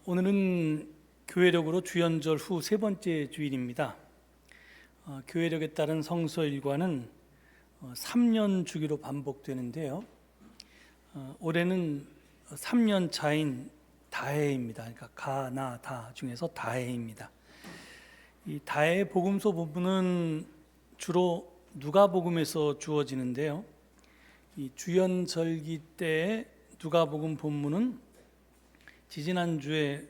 오늘은 교회력으로 주연절 후 세 번째 주일입니다. 교회력에 따른 성서 일과는 3년 주기로 반복되는데요. 올해는 3년 차인 다해입니다. 그러니까 가, 나, 다 중에서 다해입니다. 이 다해 복음서 부분은 주로 누가복음에서 주어지는데요. 이 주연절기 때 누가복음 본문은 지지난주에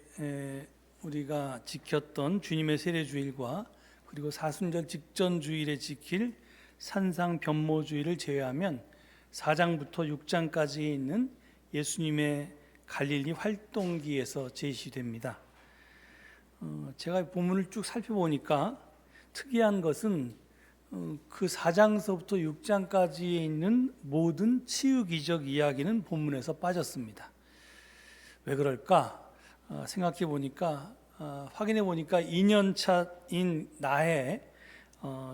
우리가 지켰던 주님의 세례주일과 그리고 사순절 직전 주일에 지킬 산상 변모주일을 제외하면 4장부터 6장까지 있는 예수님의 갈릴리 활동기에서 제시됩니다. 제가 본문을 쭉 살펴보니까 특이한 것은 그 4장서부터 6장까지에 있는 모든 치유기적 이야기는 본문에서 빠졌습니다. 왜 그럴까 생각해 보니까 확인해 보니까 2년 차인 나해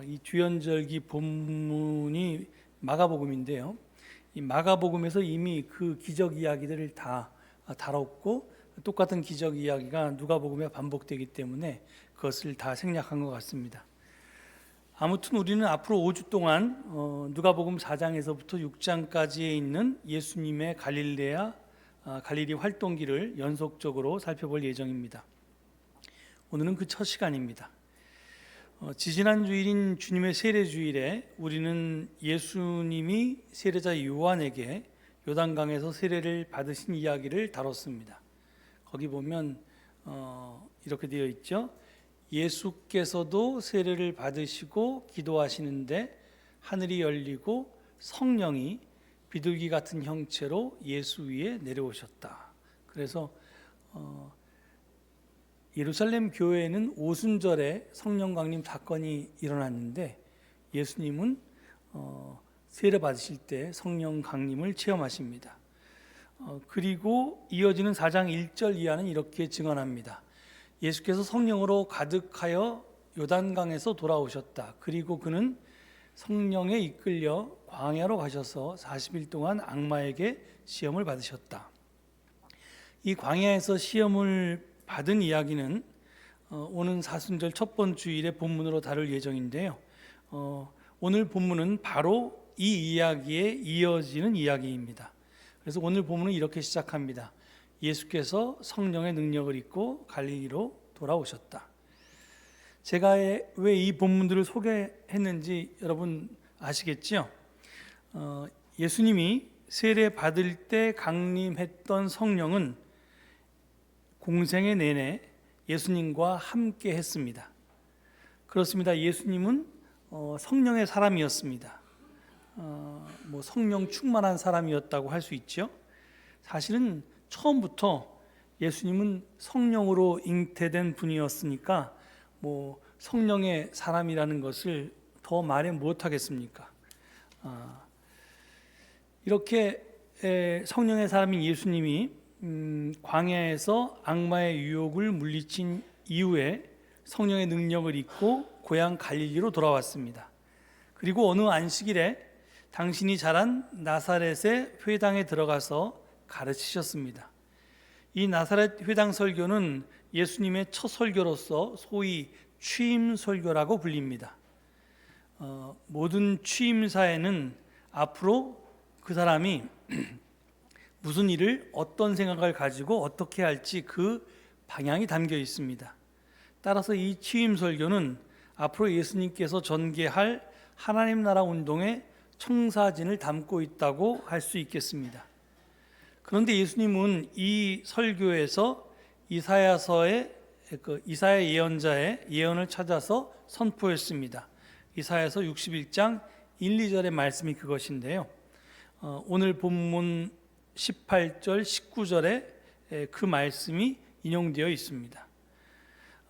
이 주연절기 본문이 마가복음인데요. 이 마가복음에서 이미 그 기적 이야기들을 다 다뤘고 똑같은 기적 이야기가 누가복음에 반복되기 때문에 그것을 다 생략한 것 같습니다. 아무튼 우리는 앞으로 5주 동안 누가복음 4장에서부터 6장까지에 있는 예수님의 갈릴리 활동기를 연속적으로 살펴볼 예정입니다. 오늘은 그 첫 시간입니다. 지지난 주일인 주님의 세례주일에 우리는 예수님이 세례자 요한에게 요단강에서 세례를 받으신 이야기를 다뤘습니다. 거기 보면 이렇게 되어 있죠. 예수께서도 세례를 받으시고 기도하시는데 하늘이 열리고 성령이 비둘기 같은 형체로 예수 위에 내려오셨다. 그래서 예루살렘 교회에는 오순절에 성령 강림 사건이 일어났는데 예수님은 세례 받으실 때 성령 강림을 체험하십니다. 그리고 이어지는 4장 1절 이하는 이렇게 증언합니다. 예수께서 성령으로 가득하여 요단강에서 돌아오셨다. 그리고 그는 성령에 이끌려 광야로 가셔서 40일 동안 악마에게 시험을 받으셨다. 이 광야에서 시험을 받은 이야기는 오는 사순절 첫 번째 주일의 본문으로 다룰 예정인데요. 오늘 본문은 바로 이 이야기에 이어지는 이야기입니다. 그래서 오늘 본문은 이렇게 시작합니다. 예수께서 성령의 능력을 입고 갈릴리로 돌아오셨다. 제가 왜 이 본문들을 소개했는지 여러분 아시겠죠? 예수님이 세례 받을 때 강림했던 성령은 공생애 내내 예수님과 함께 했습니다. 그렇습니다. 예수님은 성령의 사람이었습니다. 성령 충만한 사람이었다고 할 수 있죠. 사실은 처음부터 예수님은 성령으로 잉태된 분이었으니까 성령의 사람이라는 것을 더 말해 못하겠습니까? 이렇게 성령의 사람인 예수님이 광야에서 악마의 유혹을 물리친 이후에 성령의 능력을 입고 고향 갈릴리로 돌아왔습니다. 그리고 어느 안식일에 당신이 자란 나사렛의 회당에 들어가서 가르치셨습니다. 이 나사렛 회당 설교는 예수님의 첫 설교로서 소위 취임 설교라고 불립니다. 모든 취임사에는 앞으로 그 사람이 무슨 일을 어떤 생각을 가지고 어떻게 할지 그 방향이 담겨 있습니다. 따라서 이 취임 설교는 앞으로 예수님께서 전개할 하나님 나라 운동의 청사진을 담고 있다고 할 수 있겠습니다. 그런데 예수님은 이 설교에서 이사야서의 이사야 예언자의 예언을 찾아서 선포했습니다. 이사야서 61장 1, 2절의 말씀이 그것인데요. 오늘 본문 18절, 19절에 그 말씀이 인용되어 있습니다.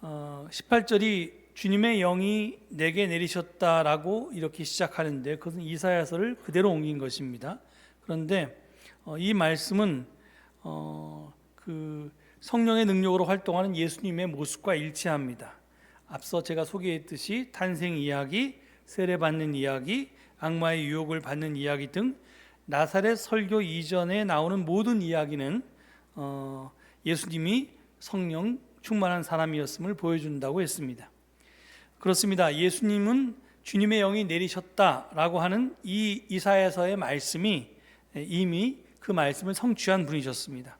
18절이 주님의 영이 내게 내리셨다라고 이렇게 시작하는데 그것은 이사야서를 그대로 옮긴 것입니다. 그런데 이 말씀은 그 성령의 능력으로 활동하는 예수님의 모습과 일치합니다. 앞서 제가 소개했듯이 탄생 이야기, 세례받는 이야기, 악마의 유혹을 받는 이야기 등 나사렛 설교 이전에 나오는 모든 이야기는 예수님이 성령 충만한 사람이었음을 보여준다고 했습니다. 그렇습니다. 예수님은 주님의 영이 내리셨다라고 하는 이 이사야서의 말씀이 이미 그 말씀을 성취한 분이셨습니다.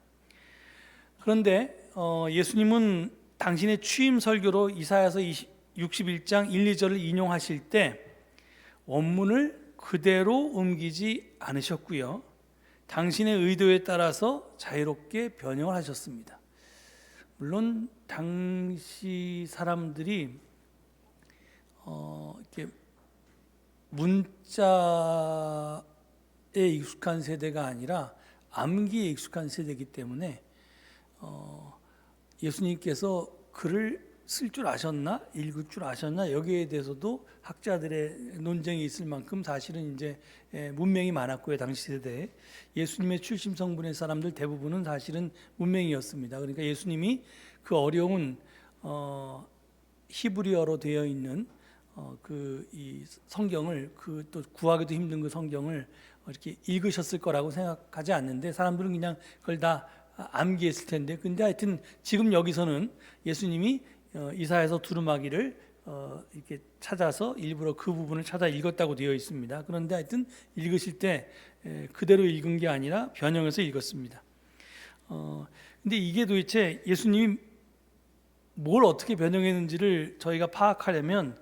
그런데 예수님은 당신의 취임 설교로 이사야서 61장 1, 2절을 인용하실 때 원문을 그대로 옮기지 않으셨고요. 당신의 의도에 따라서 자유롭게 변형을 하셨습니다. 물론 당시 사람들이 이렇게 문자에 익숙한 세대가 아니라 암기에 익숙한 세대이기 때문에 예수님께서 글을 쓸 줄 아셨나, 읽을 줄 아셨나, 여기에 대해서도 학자들의 논쟁이 있을 만큼 사실은 이제 문맹이 많았고요. 당시 세대에 예수님의 출신 성분의 사람들 대부분은 사실은 문맹이었습니다. 그러니까 예수님이 그 어려운 히브리어로 되어 있는 이 성경을 또 구하기도 힘든 그 성경을 이렇게 읽으셨을 거라고 생각하지 않는데 사람들은 그냥 그걸 다 암기했을 텐데, 근데 하여튼 지금 여기서는 예수님이 이사야서 두루마기를 이렇게 찾아서 일부러 그 부분을 찾아 읽었다고 되어 있습니다. 그런데 하여튼 읽으실 때 그대로 읽은 게 아니라 변형해서 읽었습니다. 근데 이게 도대체 예수님이 뭘 어떻게 변형했는지를 저희가 파악하려면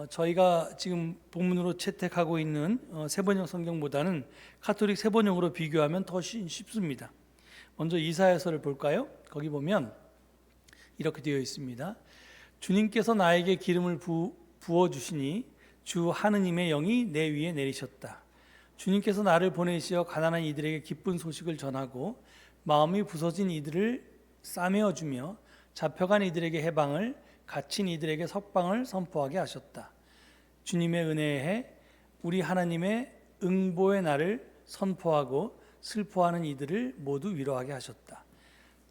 저희가 지금 본문으로 채택하고 있는 세번역 성경보다는 가톨릭 세번역으로 비교하면 더 쉽습니다. 먼저 이사야서를 볼까요? 거기 보면 이렇게 되어 있습니다. 주님께서 나에게 기름을 부어주시니 주 하느님의 영이 내 위에 내리셨다. 주님께서 나를 보내시어 가난한 이들에게 기쁜 소식을 전하고 마음이 부서진 이들을 싸매어주며 잡혀간 이들에게 해방을, 갇힌 이들에게 석방을 선포하게 하셨다. 주님의 은혜의 해, 우리 하나님의 응보의 날을 선포하고 슬퍼하는 이들을 모두 위로하게 하셨다.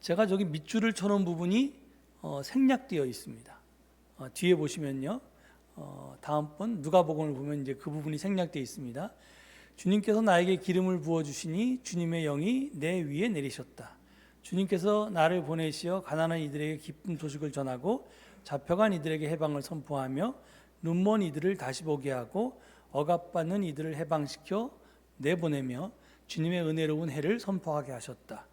제가 저기 밑줄을 쳐놓은 부분이 생략되어 있습니다. 뒤에 보시면요, 다음번 누가복음을 보면 이제 그 부분이 생략되어 있습니다. 주님께서 나에게 기름을 부어 주시니 주님의 영이 내 위에 내리셨다. 주님께서 나를 보내시어 가난한 이들에게 기쁜 소식을 전하고 잡혀간 이들에게 해방을 선포하며 눈먼 이들을 다시 보게 하고 억압받는 이들을 해방시켜 내보내며 주님의 은혜로운 해를 선포하게 하셨다.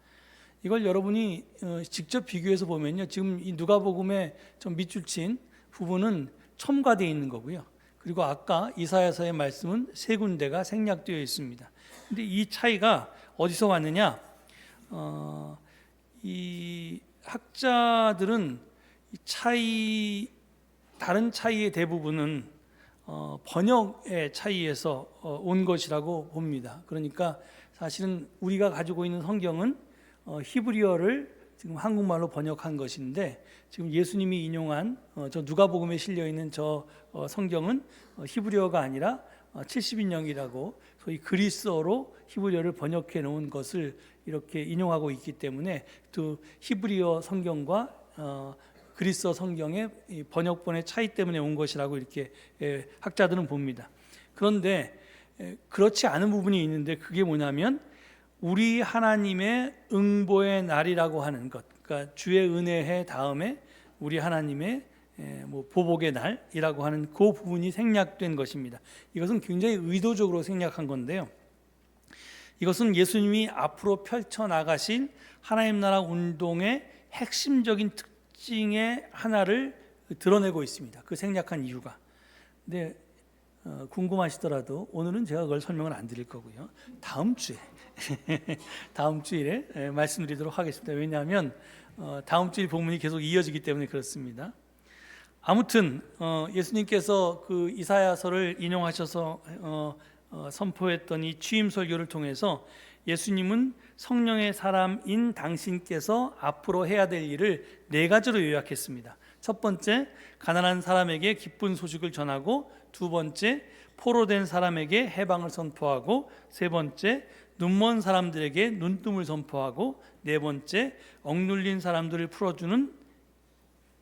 이걸 여러분이 직접 비교해서 보면요, 지금 이 누가복음의 좀 밑줄 친 부분은 첨가되어 있는 거고요. 그리고 아까 이사야서의 말씀은 세 군데가 생략되어 있습니다. 근데 이 차이가 어디서 왔느냐? 이 학자들은 다른 차이의 대부분은 번역의 차이에서 온 것이라고 봅니다. 그러니까 사실은 우리가 가지고 있는 성경은 히브리어를 지금 한국말로 번역한 것인데, 지금 예수님이 인용한 저 누가복음에 실려 있는 저 성경은 히브리어가 아니라 70인역이라고 소위 그리스어로 히브리어를 번역해 놓은 것을 이렇게 인용하고 있기 때문에 또 히브리어 성경과 그리스어 성경의 번역본의 차이 때문에 온 것이라고 이렇게 학자들은 봅니다. 그런데 그렇지 않은 부분이 있는데, 그게 뭐냐면 우리 하나님의 응보의 날이라고 하는 것, 그러니까 주의 은혜해 다음에 우리 하나님의 보복의 날이라고 하는 그 부분이 생략된 것입니다. 이것은 굉장히 의도적으로 생략한 건데요, 이것은 예수님이 앞으로 펼쳐나가신 하나님 나라 운동의 핵심적인 특징의 하나를 드러내고 있습니다. 그 생략한 이유가. 근데 궁금하시더라도 오늘은 제가 그걸 설명을 안 드릴 거고요, 다음 주일에 말씀드리도록 하겠습니다. 왜냐하면 다음 주일 본문이 계속 이어지기 때문에 그렇습니다. 아무튼 예수님께서 그 이사야서를 인용하셔서 선포했던 이 취임 설교를 통해서 예수님은 성령의 사람인 당신께서 앞으로 해야 될 일을 네 가지로 요약했습니다. 첫 번째, 가난한 사람에게 기쁜 소식을 전하고, 두 번째, 포로된 사람에게 해방을 선포하고, 세 번째, 눈먼 사람들에게 눈뜸을 선포하고, 네 번째, 억눌린 사람들을 풀어주는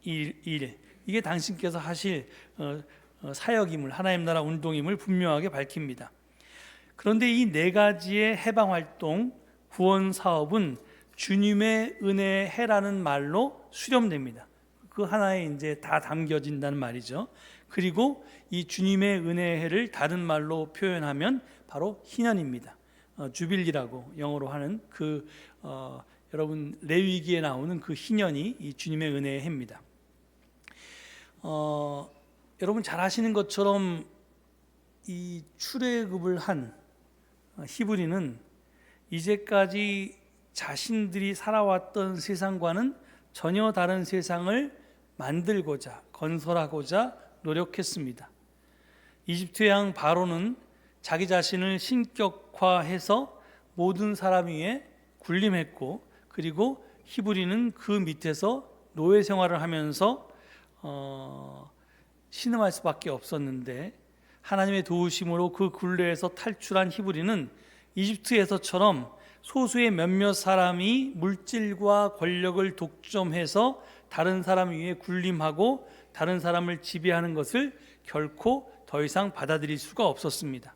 일. 이게 당신께서 하실 사역임을, 하나님 나라 운동임을 분명하게 밝힙니다. 그런데 이 네 가지의 해방 활동, 구원 사업은 주님의 은혜의 해라는 말로 수렴됩니다. 그 하나에 이제 다 담겨진다는 말이죠. 그리고 이 주님의 은혜의 해를 다른 말로 표현하면 바로 희년입니다. 주빌리라고 영어로 하는 여러분 레위기에 나오는 그 희년이 이 주님의 은혜의 해입니다. 여러분 잘 아시는 것처럼 이 출애굽을 한 히브리는 이제까지 자신들이 살아왔던 세상과는 전혀 다른 세상을 만들고자 건설하고자 노력했습니다. 이집트의 왕 바로는 자기 자신을 신격화해서 모든 사람 위에 군림했고, 그리고 히브리는 그 밑에서 노예 생활을 하면서 신음할 수밖에 없었는데, 하나님의 도우심으로 그 굴레에서 탈출한 히브리는 이집트에서처럼 소수의 몇몇 사람이 물질과 권력을 독점해서 다른 사람 위에 군림하고 다른 사람을 지배하는 것을 결코 더 이상 받아들일 수가 없었습니다.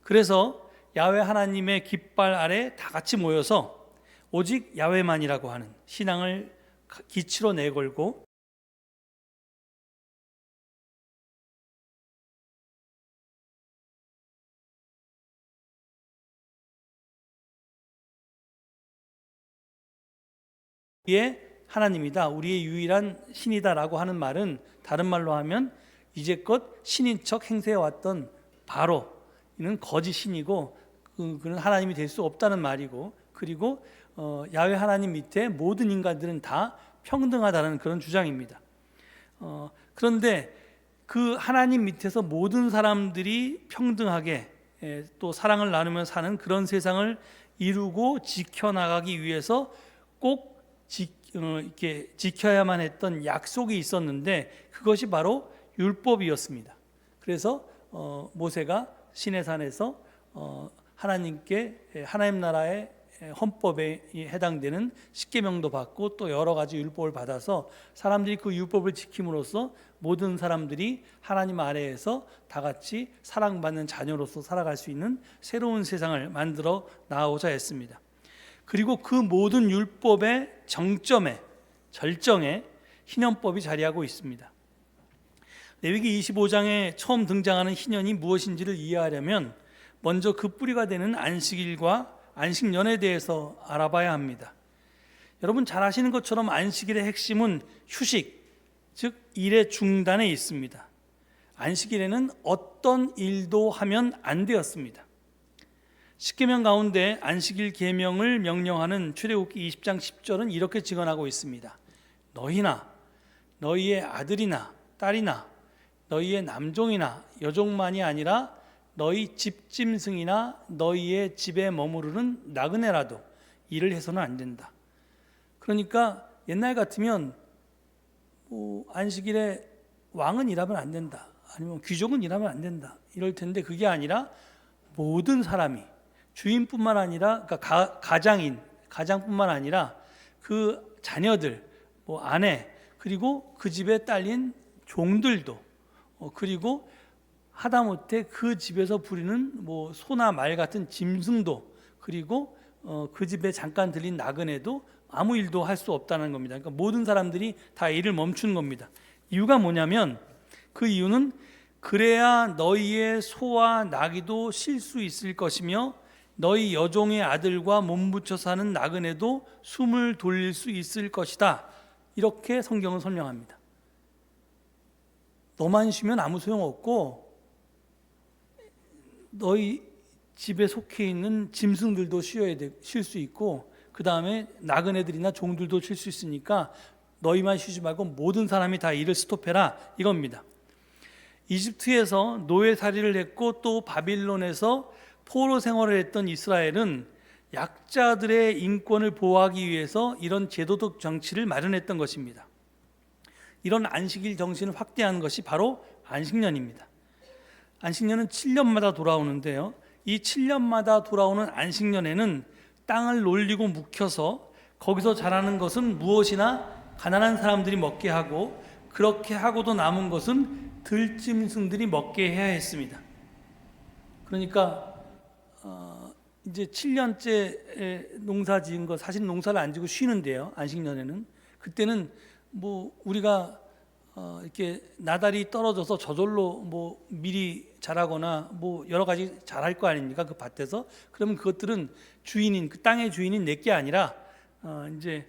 그래서 야훼 하나님의 깃발 아래 다 같이 모여서 오직 야훼만이라고 하는 신앙을 기치로 내걸고, 우리의 하나님이다, 우리의 유일한 신이다라고 하는 말은 다른 말로 하면 이제껏 신인 척 행세해왔던 바로, 이는 거짓 신이고 그는 하나님이 될 수 없다는 말이고, 그리고 야훼 하나님 밑에 모든 인간들은 다 평등하다는 그런 주장입니다. 그런데 그 하나님 밑에서 모든 사람들이 평등하게 또 사랑을 나누며 사는 그런 세상을 이루고 지켜나가기 위해서 꼭 이렇게 지켜야만 했던 약속이 있었는데, 그것이 바로 율법이었습니다. 그래서 모세가 시내산에서 하나님께 하나님 나라의 헌법에 해당되는 십계명도 받고 또 여러 가지 율법을 받아서 사람들이 그 율법을 지킴으로써 모든 사람들이 하나님 아래에서 다 같이 사랑받는 자녀로서 살아갈 수 있는 새로운 세상을 만들어 나가고자 했습니다. 그리고 그 모든 율법의 정점에, 절정에 희년법이 자리하고 있습니다. 레위기 25장에 처음 등장하는 희년이 무엇인지를 이해하려면 먼저 그 뿌리가 되는 안식일과 안식년에 대해서 알아봐야 합니다. 여러분 잘 아시는 것처럼 안식일의 핵심은 휴식, 즉 일의 중단에 있습니다. 안식일에는 어떤 일도 하면 안 되었습니다. 십계명 가운데 안식일 계명을 명령하는 출애굽기 20장 10절은 이렇게 증언하고 있습니다. 너희나 너희의 아들이나 딸이나 너희의 남종이나 여종만이 아니라 너희 집짐승이나 너희의 집에 머무르는 나그네라도 일을 해서는 안 된다. 그러니까 옛날 같으면 안식일에 왕은 일하면 안 된다, 아니면 귀족은 일하면 안 된다 이럴 텐데, 그게 아니라 모든 사람이, 주인뿐만 아니라 그러니까 가장뿐만 아니라 그 자녀들, 아내, 그리고 그 집에 딸린 종들도, 그리고 하다못해 그 집에서 부리는 소나 말 같은 짐승도, 그리고 그 집에 잠깐 들린 나그네도 아무 일도 할 수 없다는 겁니다. 그러니까 모든 사람들이 다 일을 멈춘 겁니다. 이유가 뭐냐면, 그 이유는 그래야 너희의 소와 나귀도 쉴 수 있을 것이며 너희 여종의 아들과 몸붙여 사는 나그네도 숨을 돌릴 수 있을 것이다. 이렇게 성경은 설명합니다. 너만 쉬면 아무 소용없고 너희 집에 속해 있는 짐승들도 쉴 수 있고, 그 다음에 나그네들이나 종들도 쉴 수 있으니까 너희만 쉬지 말고 모든 사람이 다 일을 스톱해라, 이겁니다. 이집트에서 노예살이를 했고 또 바빌론에서 포로 생활을 했던 이스라엘은 약자들의 인권을 보호하기 위해서 이런 제도적 정치를 마련했던 것입니다. 이런 안식일 정신을 확대한 것이 바로 안식년입니다. 안식년은 7년마다 돌아오는데요, 이 7년마다 돌아오는 안식년에는 땅을 놀리고 묵혀서 거기서 자라는 것은 무엇이나 가난한 사람들이 먹게 하고, 그렇게 하고도 남은 것은 들짐승들이 먹게 해야 했습니다. 그러니까 이제 7년째 농사 지은 거, 사실 농사를 안 지고 쉬는데요. 안식년에는 그때는 뭐 우리가 이렇게 나달이 떨어져서 저절로 뭐 미리 자라거나 뭐 여러 가지 자랄 거 아닙니까? 그 밭에서. 그러면 그것들은 주인인, 그 땅의 주인인 내게 아니라 이제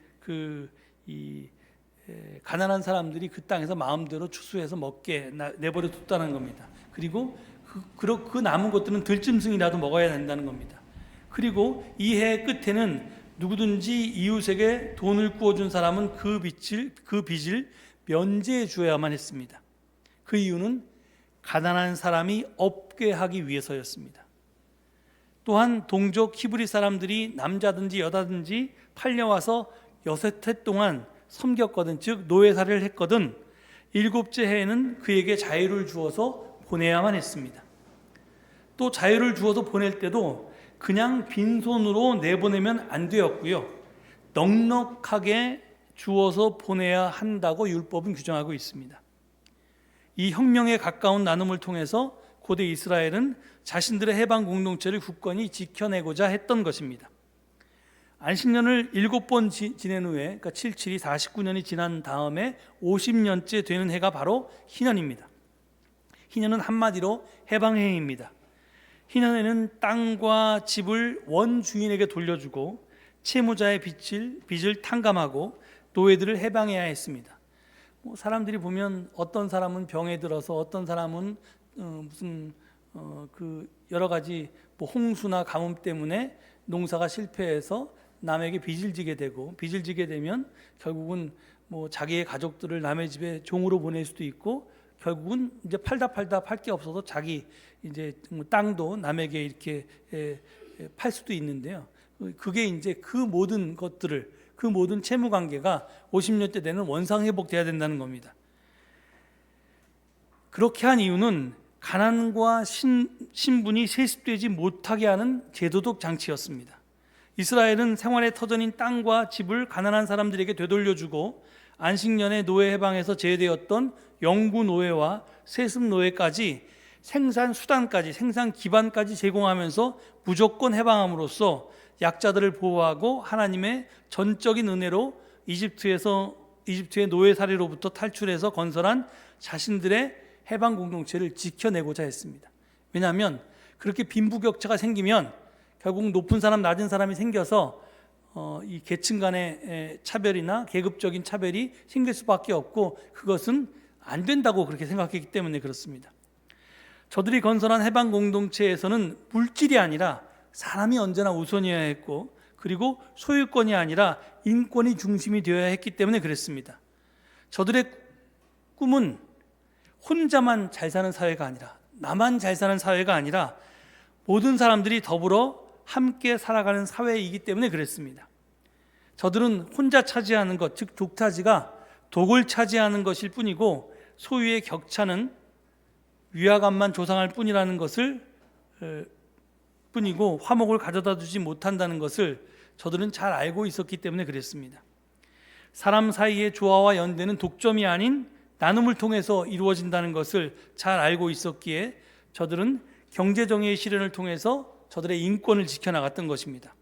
가난한 사람들이 그 땅에서 마음대로 추수해서 먹게 내버려 뒀다는 겁니다. 그리고 그 남은 것들은 들짐승이라도 먹어야 된다는 겁니다. 그리고 이 해 끝에는 누구든지 이웃에게 돈을 구워준 사람은 그 빚을 면제해 주어야만 했습니다. 그 이유는 가난한 사람이 없게 하기 위해서였습니다. 또한 동족 히브리 사람들이 남자든지 여자든지 팔려와서 6해 동안 섬겼거든, 즉 노예살이를 했거든 7째 해에는 그에게 자유를 주어서 보내야만 했습니다. 또 자유를 주어서 보낼 때도 그냥 빈손으로 내보내면 안 되었고요, 넉넉하게 주어서 보내야 한다고 율법은 규정하고 있습니다. 이 혁명에 가까운 나눔을 통해서 고대 이스라엘은 자신들의 해방 공동체를 굳건히 지켜내고자 했던 것입니다. 안식년을 7번 지낸 후에, 그러니까 77이 49년이 지난 다음에 50년째 되는 해가 바로 희년입니다. 희년은 한마디로 해방해입니다. 희년에는 땅과 집을 원주인에게 돌려주고 채무자의 빚을 탕감하고 노예들을 해방해야 했습니다. 사람들이 보면 어떤 사람은 병에 들어서, 어떤 사람은 여러 가지 홍수나 가뭄 때문에 농사가 실패해서 남에게 빚을 지게 되고, 빚을 지게 되면 결국은 자기의 가족들을 남의 집에 종으로 보낼 수도 있고, 결국은 이제 팔다 팔 게 없어서 자기 이제 땅도 남에게 이렇게 팔 수도 있는데요. 그게 이제 그 모든 것들을, 그 모든 채무 관계가 50년대 되는 원상 회복돼야 된다는 겁니다. 그렇게 한 이유는 가난과 신분이 세습되지 못하게 하는 제도적 장치였습니다. 이스라엘은 생활의 터전인 땅과 집을 가난한 사람들에게 되돌려주고 안식년에 노예 해방에서 제외되었던 영구 노예와 세습 노예까지 생산 수단까지, 생산 기반까지 제공하면서 무조건 해방함으로써 약자들을 보호하고 하나님의 전적인 은혜로 이집트의 노예살이로부터 탈출해서 건설한 자신들의 해방 공동체를 지켜내고자 했습니다. 왜냐하면 그렇게 빈부격차가 생기면 결국 높은 사람, 낮은 사람이 생겨서 이 계층 간의 차별이나 계급적인 차별이 생길 수밖에 없고, 그것은 안 된다고 그렇게 생각했기 때문에 그렇습니다. 저들이 건설한 해방 공동체에서는 물질이 아니라 사람이 언제나 우선이어야 했고, 그리고 소유권이 아니라 인권이 중심이 되어야 했기 때문에 그랬습니다. 저들의 꿈은 혼자만 잘 사는 사회가 아니라, 나만 잘 사는 사회가 아니라 모든 사람들이 더불어 함께 살아가는 사회이기 때문에 그랬습니다. 저들은 혼자 차지하는 것, 즉 독타지가 독을 차지하는 것일 뿐이고, 소유의 격차는 위화감만 조성할 뿐이라는 것을 뿐이고, 화목을 가져다 주지 못한다는 것을 저들은 잘 알고 있었기 때문에 그랬습니다. 사람 사이의 조화와 연대는 독점이 아닌 나눔을 통해서 이루어진다는 것을 잘 알고 있었기에 저들은 경제정의의 실현을 통해서 저들의 인권을 지켜나갔던 것입니다.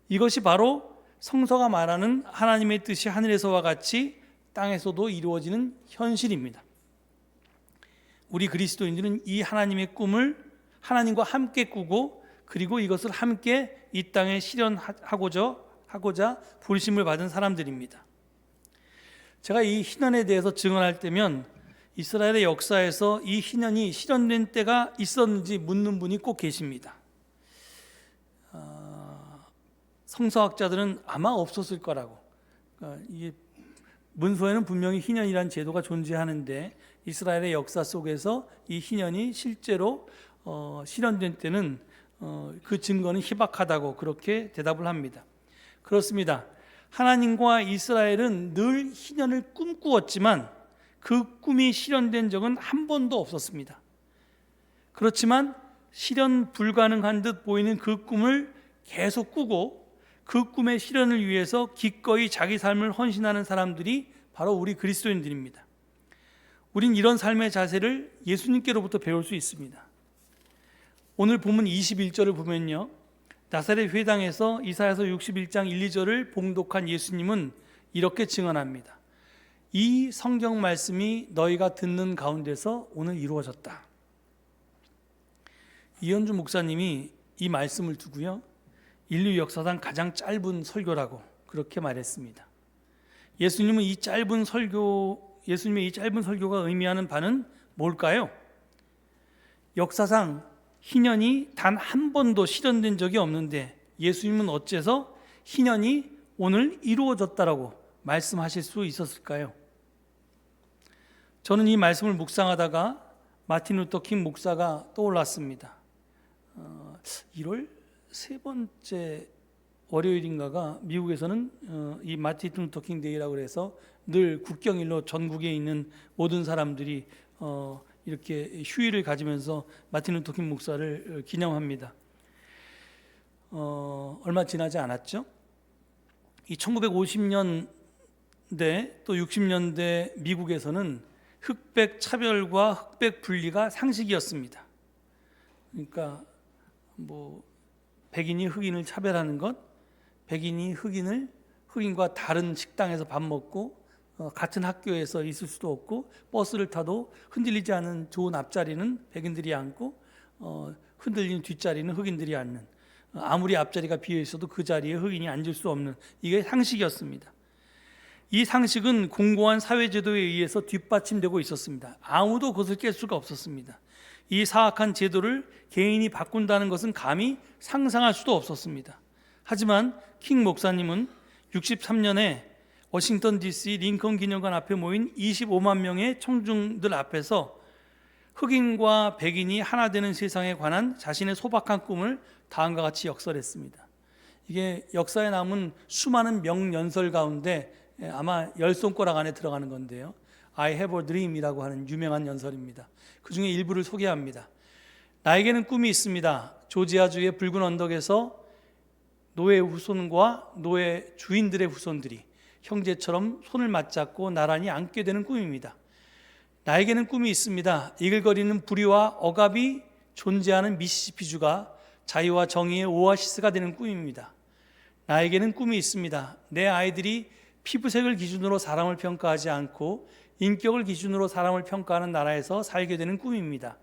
이것이 바로 성서가 말하는 하나님의 뜻이 하늘에서와 같이 땅에서도 이루어지는 현실입니다. 우리 그리스도인들은 이 하나님의 꿈을 하나님과 함께 꾸고, 그리고 이것을 함께 이 땅에 실현하고자 부르심을 받은 사람들입니다. 제가 이 희년에 대해서 증언할 때면 이스라엘의 역사에서 이 희년이 실현된 때가 있었는지 묻는 분이 꼭 계십니다. 성서학자들은 아마 없었을 거라고. 이게 문서에는 분명히 희년이라는 제도가 존재하는데 이스라엘의 역사 속에서 이 희년이 실제로 실현된 때는 그 증거는 희박하다고 그렇게 대답을 합니다. 그렇습니다. 하나님과 이스라엘은 늘 희년을 꿈꾸었지만 그 꿈이 실현된 적은 한 번도 없었습니다. 그렇지만 실현 불가능한 듯 보이는 그 꿈을 계속 꾸고 그 꿈의 실현을 위해서 기꺼이 자기 삶을 헌신하는 사람들이 바로 우리 그리스도인들입니다. 우린 이런 삶의 자세를 예수님께로부터 배울 수 있습니다. 오늘 본문 21절을 보면요, 나사렛 회당에서 이사야서 61장 1, 2절을 봉독한 예수님은 이렇게 증언합니다. 이 성경 말씀이 너희가 듣는 가운데서 오늘 이루어졌다. 이현주 목사님이 이 말씀을 두고요, 인류 역사상 가장 짧은 설교라고 그렇게 말했습니다. 예수님의 이 짧은 설교가 의미하는 바는 뭘까요? 역사상 희년이 단 한 번도 실현된 적이 없는데 예수님은 어째서 희년이 오늘 이루어졌다라고 말씀하실 수 있었을까요? 저는 이 말씀을 묵상하다가 마틴 루터 킹 목사가 떠올랐습니다. 1월 세 번째 월요일인가가 미국에서는 이 마틴 루터 킹 데이라고 해서 늘 국경일로 전국에 있는 모든 사람들이 이렇게 휴일을 가지면서 마틴 루터 킹 목사를 기념합니다. 얼마 지나지 않았죠? 이 1950년대 또 60년대 미국에서는 흑백 차별과 흑백 분리가 상식이었습니다. 그러니까 백인이 흑인을 차별하는 것, 백인이 흑인과 다른 식당에서 밥 먹고 같은 학교에서 있을 수도 없고, 버스를 타도 흔들리지 않은 좋은 앞자리는 백인들이 앉고 흔들리는 뒷자리는 흑인들이 앉는, 아무리 앞자리가 비어 있어도 그 자리에 흑인이 앉을 수 없는, 이게 상식이었습니다. 이 상식은 공고한 사회제도에 의해서 뒷받침되고 있었습니다. 아무도 그것을 깰 수가 없었습니다. 이 사악한 제도를 개인이 바꾼다는 것은 감히 상상할 수도 없었습니다. 하지만 킹 목사님은 63년에 워싱턴 DC 링컨 기념관 앞에 모인 25만 명의 청중들 앞에서 흑인과 백인이 하나 되는 세상에 관한 자신의 소박한 꿈을 다음과 같이 역설했습니다. 이게 역사에 남은 수많은 명연설 가운데 아마 10손가락 안에 들어가는 건데요, I have a dream이라고 하는 유명한 연설입니다. 그 중에 일부를 소개합니다. 나에게는 꿈이 있습니다. 조지아주의 붉은 언덕에서 노예 후손과 노예 주인들의 후손들이 형제처럼 손을 맞잡고 나란히 앉게 되는 꿈입니다. 나에게는 꿈이 있습니다. 이글거리는 부리와 억압이 존재하는 미시시피주가 자유와 정의의 오아시스가 되는 꿈입니다. 나에게는 꿈이 있습니다. 내 아이들이 피부색을 기준으로 사람을 평가하지 않고 인격을 기준으로 사람을 평가하는 나라에서 살게 되는 꿈입니다.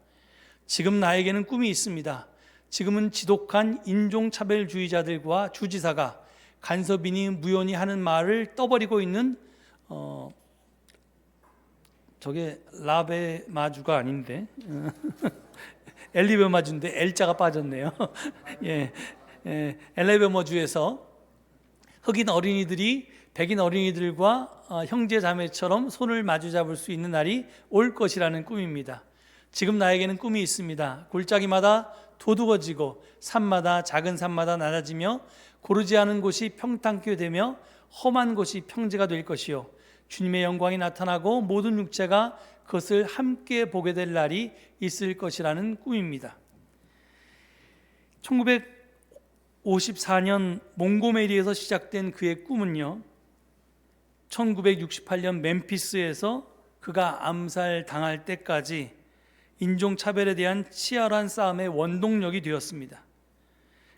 지금 나에게는 꿈이 있습니다. 지금은 지독한 인종차별주의자들과 주지사가 간섭이니 무효니 하는 말을 떠버리고 있는 저게 라베마주가 아닌데 엘리베마주인데 L자가 빠졌네요. 엘리베마주에서 흑인 어린이들이 백인 어린이들과 형제 자매처럼 손을 마주 잡을 수 있는 날이 올 것이라는 꿈입니다. 지금 나에게는 꿈이 있습니다. 골짜기마다 도두어지고 작은 산마다 낮아지며 고르지 않은 곳이 평탄케 되며 험한 곳이 평지가 될 것이요, 주님의 영광이 나타나고 모든 육체가 그것을 함께 보게 될 날이 있을 것이라는 꿈입니다. 1954년 몽고메리에서 시작된 그의 꿈은요, 1968년 멤피스에서 그가 암살당할 때까지 인종차별에 대한 치열한 싸움의 원동력이 되었습니다.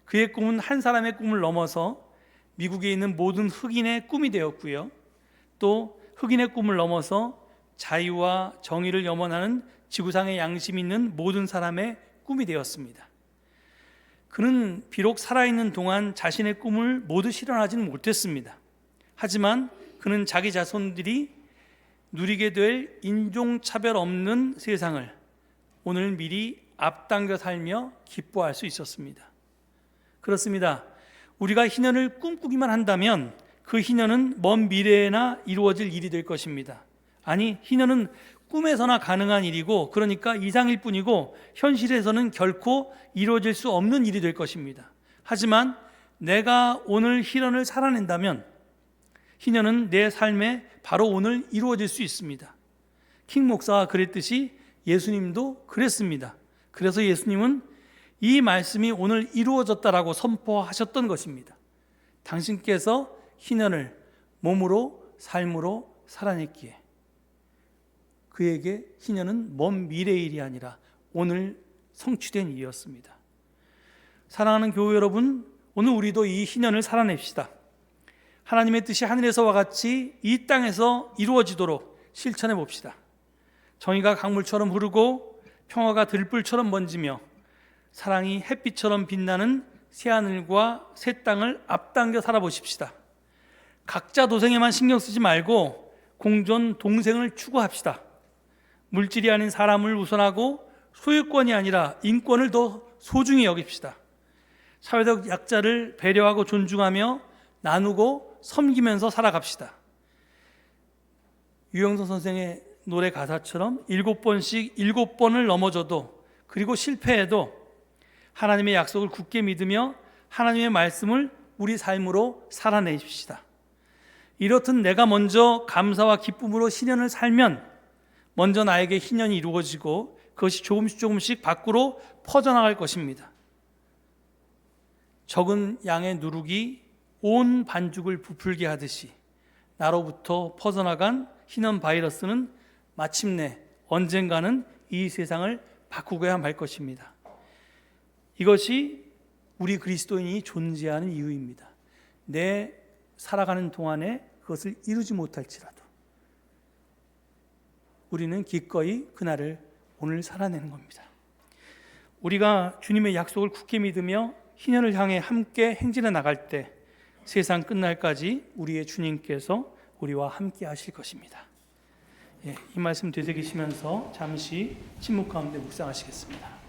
그의 꿈은 한 사람의 꿈을 넘어서 미국에 있는 모든 흑인의 꿈이 되었고요, 또 흑인의 꿈을 넘어서 자유와 정의를 염원하는 지구상의 양심 있는 모든 사람의 꿈이 되었습니다. 그는 비록 살아있는 동안 자신의 꿈을 모두 실현하지는 못했습니다. 하지만 그는 자기 자손들이 누리게 될 인종차별 없는 세상을 오늘 미리 앞당겨 살며 기뻐할 수 있었습니다. 그렇습니다. 우리가 희년을 꿈꾸기만 한다면 그 희년은 먼 미래에나 이루어질 일이 될 것입니다. 아니, 희년은 꿈에서나 가능한 일이고, 그러니까 이상일 뿐이고 현실에서는 결코 이루어질 수 없는 일이 될 것입니다. 하지만 내가 오늘 희년을 살아낸다면 희년은 내 삶에 바로 오늘 이루어질 수 있습니다. 킹 목사가 그랬듯이 예수님도 그랬습니다. 그래서 예수님은 이 말씀이 오늘 이루어졌다라고 선포하셨던 것입니다. 당신께서 희년을 몸으로 삶으로 살아냈기에 그에게 희년은 먼 미래의 일이 아니라 오늘 성취된 일이었습니다. 사랑하는 교회 여러분, 오늘 우리도 이 희년을 살아냅시다. 하나님의 뜻이 하늘에서와 같이 이 땅에서 이루어지도록 실천해 봅시다. 정의가 강물처럼 흐르고 평화가 들불처럼 번지며 사랑이 햇빛처럼 빛나는 새하늘과 새 땅을 앞당겨 살아보십시다. 각자 도생에만 신경 쓰지 말고 공존 동생을 추구합시다. 물질이 아닌 사람을 우선하고 소유권이 아니라 인권을 더 소중히 여깁시다. 사회적 약자를 배려하고 존중하며 나누고 섬기면서 살아갑시다. 유영선 선생의 노래 가사처럼 7번씩 7번을 넘어져도, 그리고 실패해도 하나님의 약속을 굳게 믿으며 하나님의 말씀을 우리 삶으로 살아내십시다. 이렇듯 내가 먼저 감사와 기쁨으로 희년을 살면 먼저 나에게 희년이 이루어지고 그것이 조금씩 밖으로 퍼져나갈 것입니다. 적은 양의 누룩이 온 반죽을 부풀게 하듯이 나로부터 퍼져나간 희년 바이러스는 마침내 언젠가는 이 세상을 바꾸고야 말 것입니다. 이것이 우리 그리스도인이 존재하는 이유입니다. 내 살아가는 동안에 그것을 이루지 못할지라도 우리는 기꺼이 그날을 오늘 살아내는 겁니다. 우리가 주님의 약속을 굳게 믿으며 희년을 향해 함께 행진해 나갈 때 세상 끝날까지 우리의 주님께서 우리와 함께 하실 것입니다. 이 말씀 되새기시면서 잠시 침묵 가운데 묵상하시겠습니다.